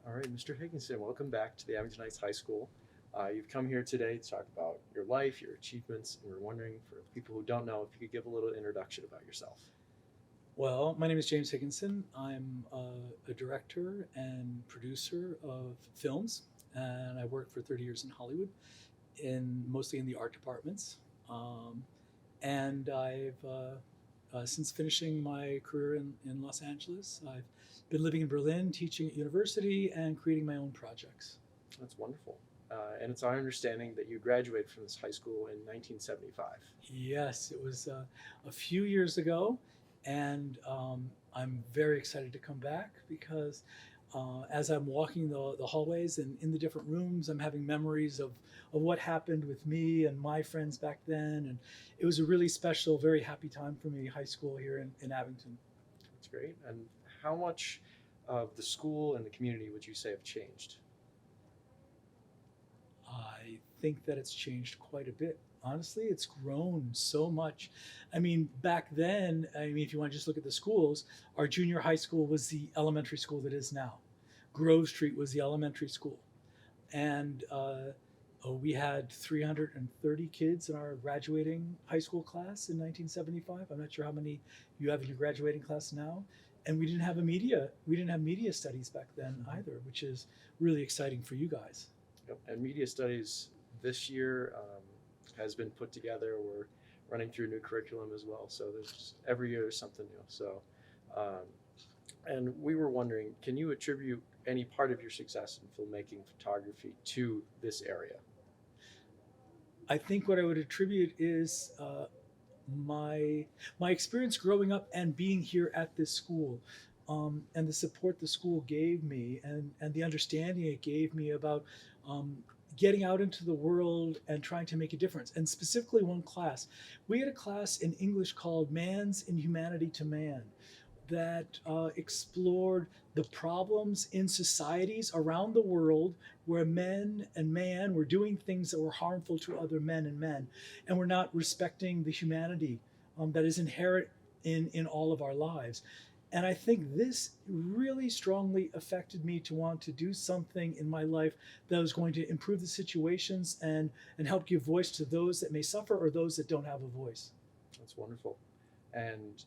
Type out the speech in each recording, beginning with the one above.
All right, Mr. Higginson, welcome back to the Abington Heights High School. You've come here today to talk about your life, your achievements, and we're wondering for people who don't know if you could give a little introduction about yourself. Well, my name is James Higginson. I'm a director and producer of films, and I worked for 30 years in Hollywood, mostly in the art departments. Um, and since finishing my career in Los Angeles, I've been living in Berlin, teaching at university, and creating my own projects. That's wonderful. And it's our understanding that you graduated from this high school in 1975. Yes, it was a few years ago, and I'm very excited to come back because as I'm walking the hallways and in the different rooms, I'm having memories of what happened with me and my friends back then. And it was a really special, very happy time for me, high school here in Abington. That's great. And how much of the school and the community would you say have changed? I think that it's changed quite a bit. Honestly, it's grown so much. I mean, back then, if you want to just look at the schools, our junior high school was the elementary school that is now. Grove Street was the elementary school. And we had 330 kids in our graduating high school class in 1975. I'm not sure how many you have in your graduating class now. And we didn't have media studies back then either, which is really exciting for you guys. Yep. And media studies this year has been put together. We're running through new curriculum as well. So there's every year there's something new. So, um, and we were wondering, can you attribute any part of your success in filmmaking photography to this area? I think what I would attribute is my experience growing up and being here at this school, and the support the school gave me, and the understanding it gave me about um, getting out into the world and trying to make a difference. And specifically, one class, we had a class in English called "Man's Inhumanity to Man," that explored the problems in societies around the world where men and man were doing things that were harmful to other men and men, and were not respecting the humanity that is inherent in all of our lives. And I think this really strongly affected me to want to do something in my life that was going to improve the situations and help give voice to those that may suffer or those that don't have a voice. That's wonderful. And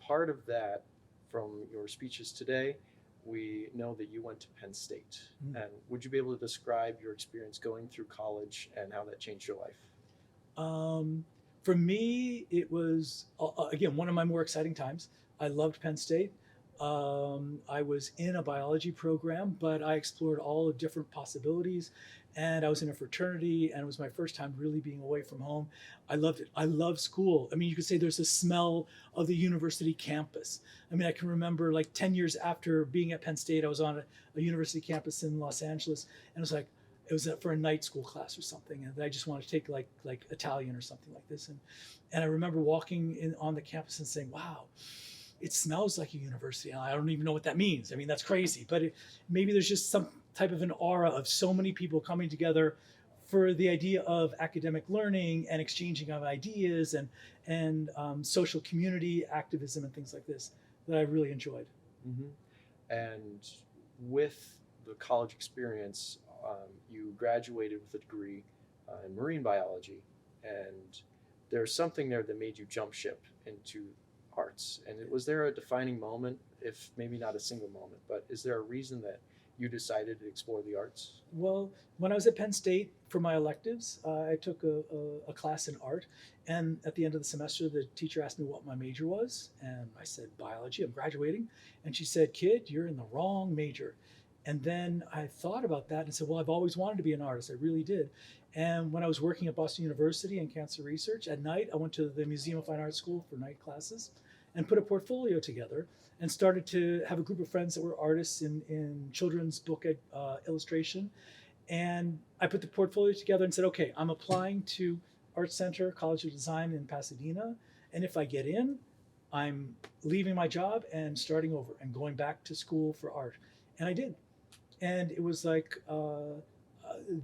part of that from your speeches today, we know that you went to Penn State. Mm. And would you be able to describe your experience going through college and how that changed your life? For me, it was, again, one of my more exciting times. I loved Penn State. I was in a biology program, but I explored all the different possibilities. And I was in a fraternity, and it was my first time really being away from home. I loved it. I love school. I mean, you could say there's a smell of the university campus. I mean, I can remember like 10 years after being at Penn State, I was on a university campus in Los Angeles, and it was like, it was for a night school class or something, and I just wanted to take like Italian or something like this, and I remember walking in on the campus and saying, "Wow, it smells like a university." And I don't even know what that means. I mean, that's crazy, but maybe there's just some type of an aura of so many people coming together for the idea of academic learning and exchanging of ideas and social community activism and things like this that I really enjoyed. Hmm. And with the college experience, you graduated with a degree in marine biology, and there's something there that made you jump ship into arts. And was there a defining moment, if maybe not a single moment, but is there a reason that you decided to explore the arts? Well, when I was at Penn State for my electives, I took a class in art. And at the end of the semester, the teacher asked me what my major was. And I said, biology, I'm graduating. And she said, kid, you're in the wrong major. And then I thought about that and said, well, I've always wanted to be an artist. I really did. And when I was working at Boston University in cancer research, at night, I went to the Museum of Fine Arts School for night classes and put a portfolio together and started to have a group of friends that were artists in children's book illustration. And I put the portfolio together and said, okay, I'm applying to Art Center College of Design in Pasadena. And if I get in, I'm leaving my job and starting over and going back to school for art. And I did. And it was like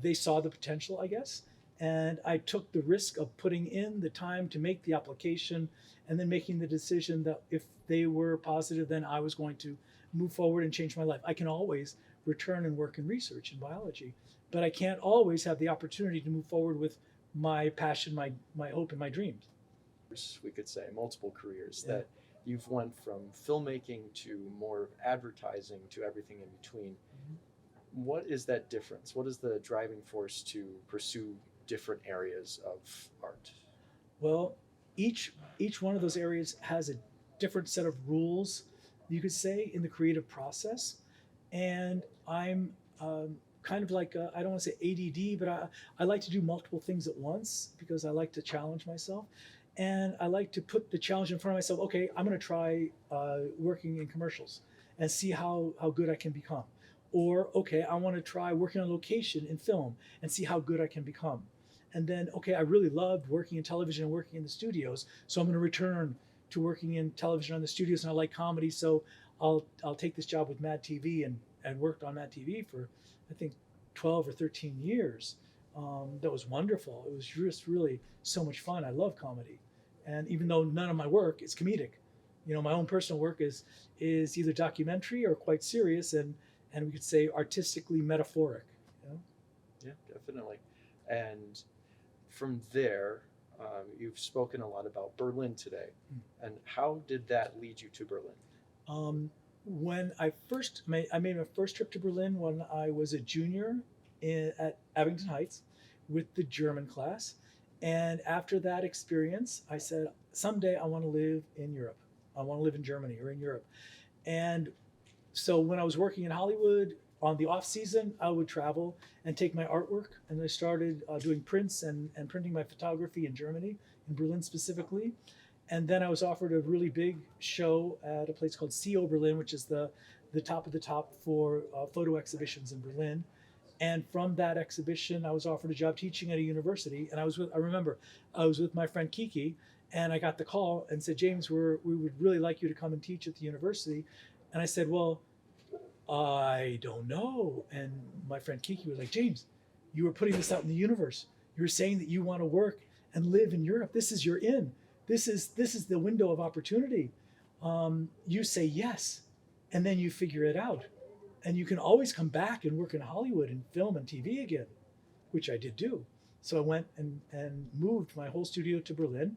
they saw the potential, I guess. And I took the risk of putting in the time to make the application and then making the decision that if they were positive, then I was going to move forward and change my life. I can always return and work in research in biology. But I can't always have the opportunity to move forward with my passion, my hope, and my dreams. We could say multiple careers Yeah. that you've went from filmmaking to more advertising to everything in between. What is that difference? What is the driving force to pursue different areas of art? Well, each one of those areas has a different set of rules, you could say, in the creative process. And I'm kind of like I don't want to say ADD, but I like to do multiple things at once because I like to challenge myself, and I like to put the challenge in front of myself. Okay, I'm going to try working in commercials and see how good I can become. Or okay, I want to try working on location in film and see how good I can become. And then okay, I really loved working in television and working in the studios, so I'm going to return to working in television on the studios, and I like comedy, so I'll take this job with Mad TV and worked on Mad TV for I think 12 or 13 years. That was wonderful. It was just really so much fun. I love comedy, and even though none of my work is comedic, you know, my own personal work is either documentary or quite serious, and we could say artistically metaphoric. You know? Yeah, definitely. And from there, you've spoken a lot about Berlin today. And how did that lead you to Berlin? When I made my first trip to Berlin when I was a junior at Abington Heights with the German class. And after that experience, I said, someday I want to live in Europe. I want to live in Germany or in Europe. And so when I was working in Hollywood on the off season, I would travel and take my artwork. And I started doing prints and printing my photography in Germany, in Berlin specifically. And then I was offered a really big show at a place called CO Berlin, which is the top of the top for photo exhibitions in Berlin. And from that exhibition, I was offered a job teaching at a university. And I remember I was with my friend Kiki, and I got the call and said, James, we would really like you to come and teach at the university. And I said, well, I don't know. And my friend Kiki was like, James, you were putting this out in the universe. You were saying that you want to work and live in Europe. This is your in. This is the window of opportunity. You say yes, and then you figure it out. And you can always come back and work in Hollywood and film and TV again, which I did do. So I went and moved my whole studio to Berlin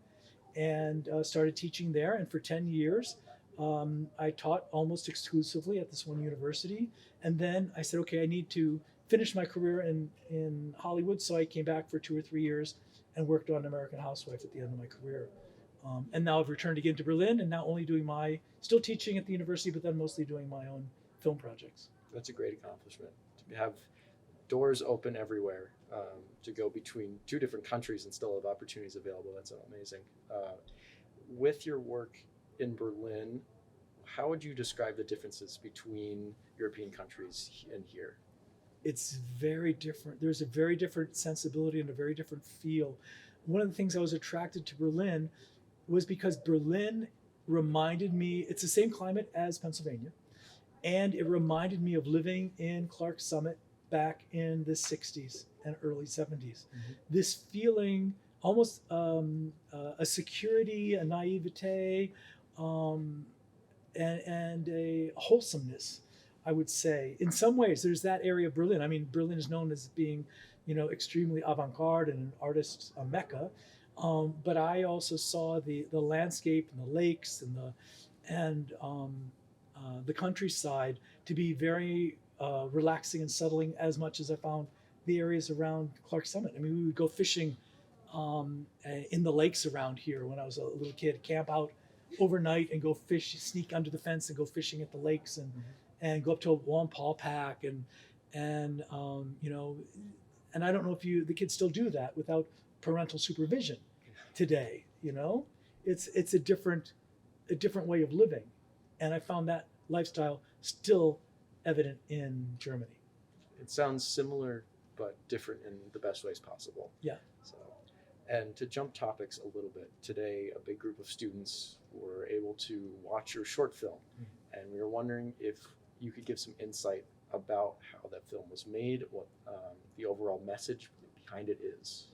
and started teaching there. And for 10 years, I taught almost exclusively at this one university. And then I said, okay, I need to finish my career in Hollywood. So I came back for 2 or 3 years and worked on American Housewife at the end of my career. And now I've returned again to Berlin and now only doing still teaching at the university, but then mostly doing my own film projects. That's a great accomplishment to have doors open everywhere, to go between 2 different countries and still have opportunities available. That's amazing. With your work in Berlin, how would you describe the differences between European countries and here? It's very different. There's a very different sensibility and a very different feel. One of the things I was attracted to Berlin was because Berlin reminded me, it's the same climate as Pennsylvania, and it reminded me of living in Clark Summit back in the 60s and early 70s. Mm-hmm. This feeling, almost a security, a naivete, and a wholesomeness, I would say. In some ways, there's that area of Berlin. I mean, Berlin is known as being, extremely avant-garde and an artist's mecca. But I also saw the landscape and the lakes and the countryside to be very relaxing and settling, as much as I found the areas around Clark Summit. I mean, we would go fishing in the lakes around here when I was a little kid, camp out overnight and go fish, sneak under the fence and go fishing at the lakes and go up to a Wallenpaupack pack and and I don't know if the kids still do that without parental supervision today. It's a different way of living, and I found that lifestyle still evident in Germany. It sounds similar but different in the best ways possible. Yeah. So, and to jump topics a little bit, today a big group of students were able to watch your short film, and we were wondering if you could give some insight about how that film was made, what the overall message behind it is.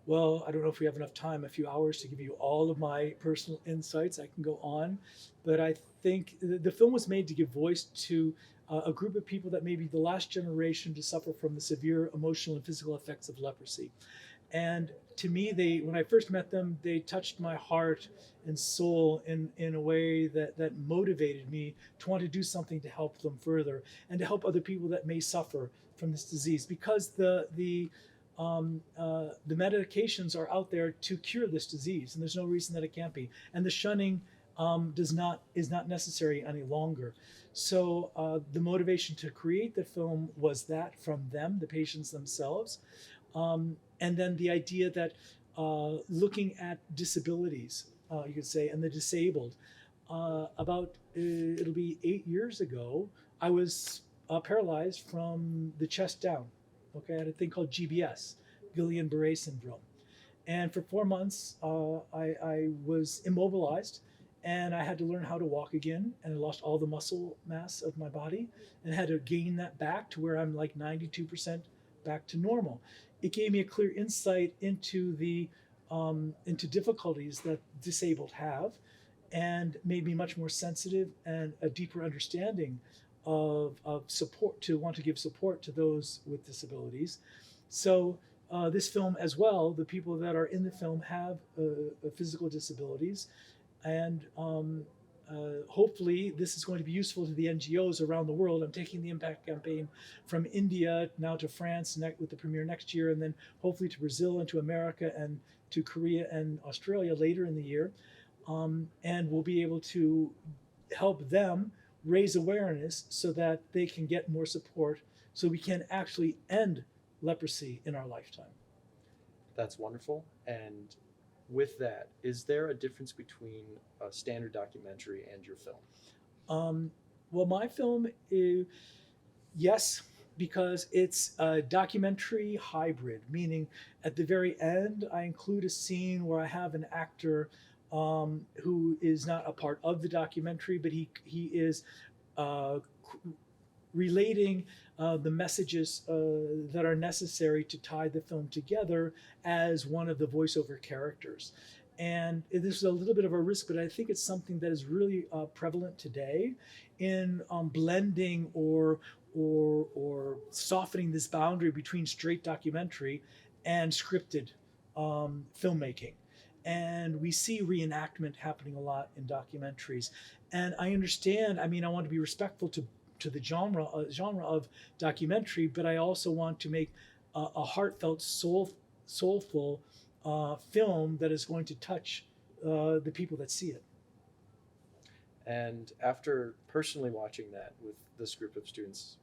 Well, I don't know if we have enough time, a few hours to give you all of my personal insights. I can go on, but I think the film was made to give voice to a group of people that may be the last generation to suffer from the severe emotional and physical effects of leprosy. And to me, when I first met them, they touched my heart and soul in a way that motivated me to want to do something to help them further and to help other people that may suffer from this disease, because the medications are out there to cure this disease, and there's no reason that it can't be. And the shunning is not necessary any longer. So the motivation to create the film was that from them, the patients themselves, and then the idea that looking at disabilities, you could say, and the disabled. It'll be 8 years ago, I was paralyzed from the chest down. Okay, I had a thing called GBS, Guillain-Barré syndrome. And for 4 months, I was immobilized, and I had to learn how to walk again. And I lost all the muscle mass of my body and had to gain that back to where I'm like 92% back to normal. It gave me a clear insight into into difficulties that disabled have, and made me much more sensitive and a deeper understanding of support, to want to give support to those with disabilities. So this film as well, the people that are in the film have physical disabilities, and hopefully this is going to be useful to the NGOs around the world. I'm taking the Impact Campaign from India now to France with the premiere next year, and then hopefully to Brazil and to America and to Korea and Australia later in the year. And we'll be able to help them raise awareness so that they can get more support, so we can actually end leprosy in our lifetime. That's wonderful. And with that, is there a difference between a standard documentary and your film? Well, my film is, yes, because it's a documentary hybrid, meaning at the very end, I include a scene where I have an actor who is not a part of the documentary, but he is relating the messages that are necessary to tie the film together as one of the voiceover characters. And this is a little bit of a risk, but I think it's something that is really prevalent today in blending or softening this boundary between straight documentary and scripted filmmaking. And we see reenactment happening a lot in documentaries. And I understand, I mean, I want to be respectful to the genre of documentary, but I also want to make a heartfelt, soulful film that is going to touch the people that see it. And after personally watching that with this group of students,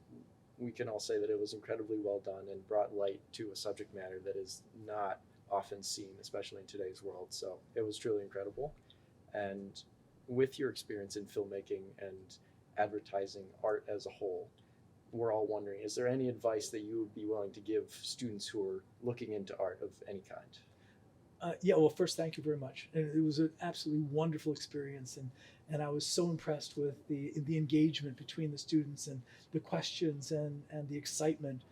we can all say that it was incredibly well done and brought light to a subject matter that is not often seen, especially in today's world. So it was truly incredible. And with your experience in filmmaking and advertising art as a whole, we're all wondering, is there any advice that you would be willing to give students who are looking into art of any kind? Yeah, well, first, thank you very much. And it was an absolutely wonderful experience, and I was so impressed with the engagement between the students and the questions and the excitement.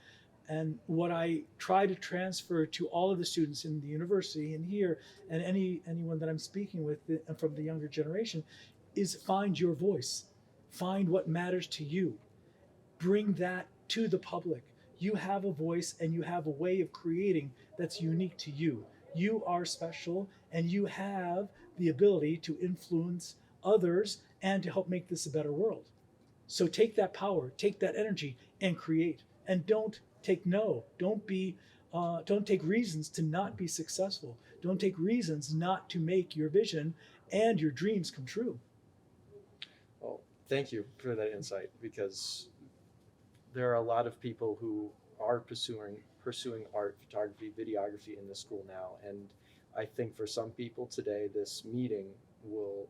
And what I try to transfer to all of the students in the university and here, and anyone that I'm speaking with from the younger generation, is find your voice. Find what matters to you. Bring that to the public. You have a voice and you have a way of creating that's unique to you. You are special, and you have the ability to influence others and to help make this a better world. So take that power, take that energy, and create. And don't take no. Don't take reasons to not be successful. Don't take reasons not to make your vision and your dreams come true. Well, thank you for that insight, because there are a lot of people who are pursuing art, photography, videography in the school now. And I think for some people today, this meeting will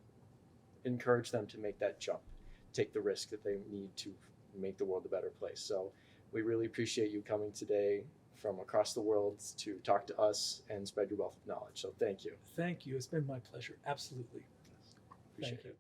encourage them to make that jump, take the risk that they need to make the world a better place. So we really appreciate you coming today from across the world to talk to us and spread your wealth of knowledge. So thank you. Thank you. It's been my pleasure. Absolutely. Appreciate Thank you. it.